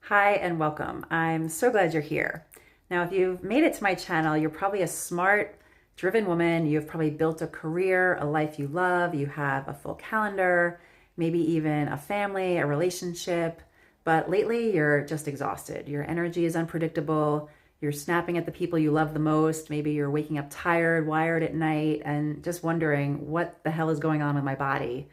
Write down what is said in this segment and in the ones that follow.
Hi and welcome. I'm so glad you're here. Now, if you've made it to my channel, you're probably a smart, driven woman. You've probably built a career, a life you love. You have a full calendar, maybe even a family, a relationship. But lately, you're just exhausted. Your energy is unpredictable. You're snapping at the people you love the most. Maybe you're waking up tired, wired at night, and just wondering what the hell is going on with my body.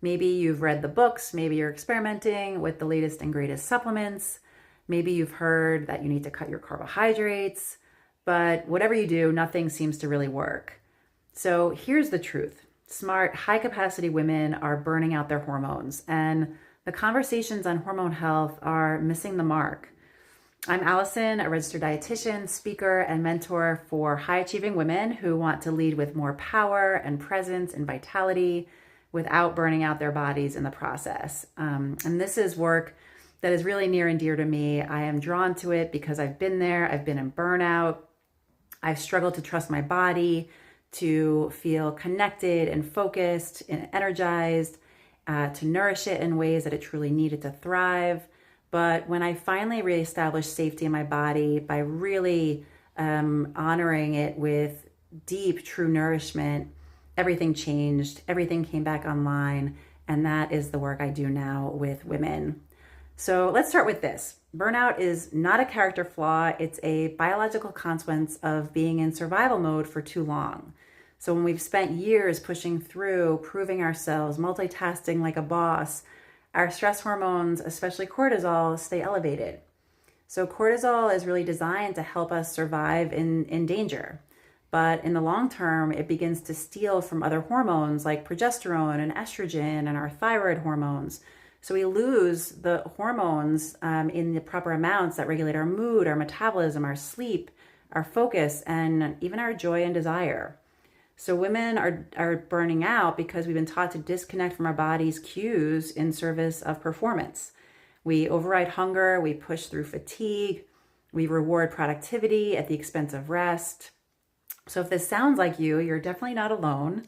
Maybe you've read the books, maybe you're experimenting with the latest and greatest supplements. Maybe you've heard that you need to cut your carbohydrates, but whatever you do, nothing seems to really work. So here's the truth. Smart, high capacity women are burning out their hormones, and the conversations on hormone health are missing the mark. I'm Allison, a registered dietitian, speaker, and mentor for high achieving women who want to lead with more power and presence and vitality without burning out their bodies in the process. And this is work that is really near and dear to me. I am drawn to it because I've been there. I've been in burnout. I've struggled to trust my body, to feel connected and focused and energized, to nourish it in ways that it truly needed to thrive. But when I finally reestablished safety in my body by really honoring it with deep, true nourishment, everything changed, everything came back online, and that is the work I do now with women. So let's start with this. Burnout is not a character flaw, it's a biological consequence of being in survival mode for too long. So when we've spent years pushing through, proving ourselves, multitasking like a boss, our stress hormones, especially cortisol, stay elevated. So cortisol is really designed to help us survive in danger. But in the long term, it begins to steal from other hormones like progesterone and estrogen and our thyroid hormones. So we lose the hormones in the proper amounts that regulate our mood, our metabolism, our sleep, our focus, and even our joy and desire. So women are burning out because we've been taught to disconnect from our body's cues in service of performance. We override hunger, we push through fatigue, we reward productivity at the expense of rest. So if this sounds like you, you're definitely not alone.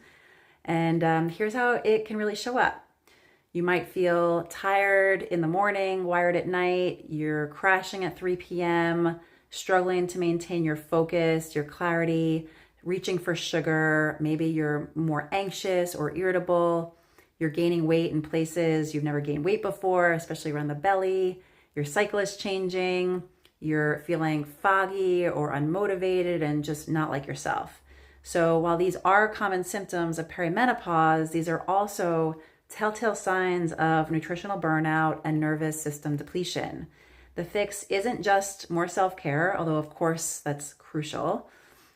And here's how it can really show up. You might feel tired in the morning, wired at night, you're crashing at 3 p.m., struggling to maintain your focus, your clarity, reaching for sugar. Maybe you're more anxious or irritable. You're gaining weight in places you've never gained weight before, especially around the belly. Your cycle is changing. You're feeling foggy or unmotivated and just not like yourself. So while these are common symptoms of perimenopause, these are also telltale signs of nutritional burnout and nervous system depletion. The fix isn't just more self-care, although of course that's crucial,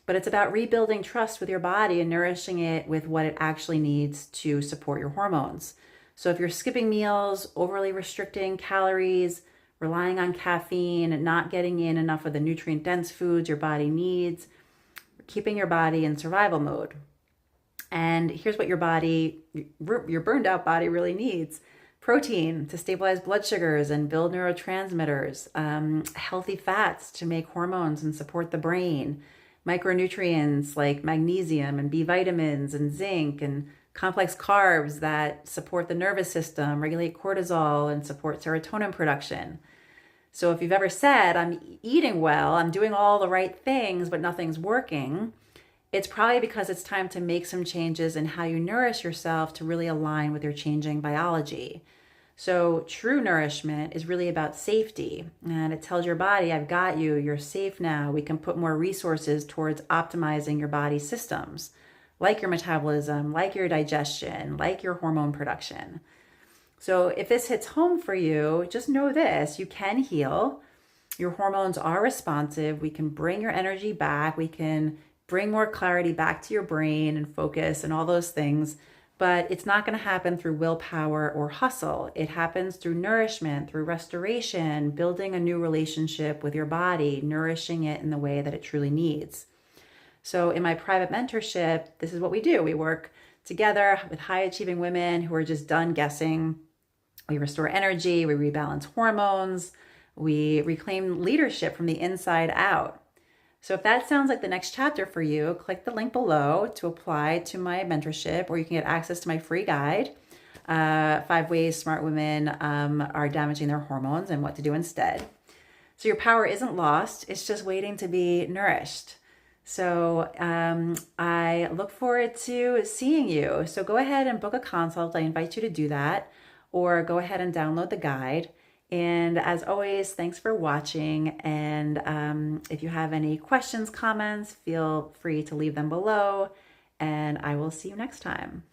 but it's about rebuilding trust with your body and nourishing it with what it actually needs to support your hormones. So if you're skipping meals, overly restricting calories, relying on caffeine and not getting in enough of the nutrient-dense foods your body needs, keeping your body in survival mode. And here's what your burned out body really needs. Protein to stabilize blood sugars and build neurotransmitters, healthy fats to make hormones and support the brain, micronutrients like magnesium and B vitamins and zinc, and complex carbs that support the nervous system, regulate cortisol, and support serotonin production. So if you've ever said, I'm eating well, I'm doing all the right things, but nothing's working, it's probably because it's time to make some changes in how you nourish yourself to really align with your changing biology. So true nourishment is really about safety, and it tells your body, I've got you, you're safe now. We can put more resources towards optimizing your body's systems, like your metabolism, like your digestion, like your hormone production. So if this hits home for you, just know this, you can heal. Your hormones are responsive. We can bring your energy back. We can bring more clarity back to your brain and focus and all those things. But it's not going to happen through willpower or hustle. It happens through nourishment, through restoration, building a new relationship with your body, nourishing it in the way that it truly needs. So in my private mentorship, this is what we do. We work together with high achieving women who are just done guessing. We restore energy, we rebalance hormones, we reclaim leadership from the inside out. So if that sounds like the next chapter for you, click the link below to apply to my mentorship, or you can get access to my free guide. 5 ways smart women are damaging their hormones and what to do instead. So your power isn't lost, it's just waiting to be nourished. So I look forward to seeing you. So go ahead and book a consult. I invite you to do that, or go ahead and download the guide. And as always, thanks for watching. And if you have any questions, comments, feel free to leave them below. And I will see you next time.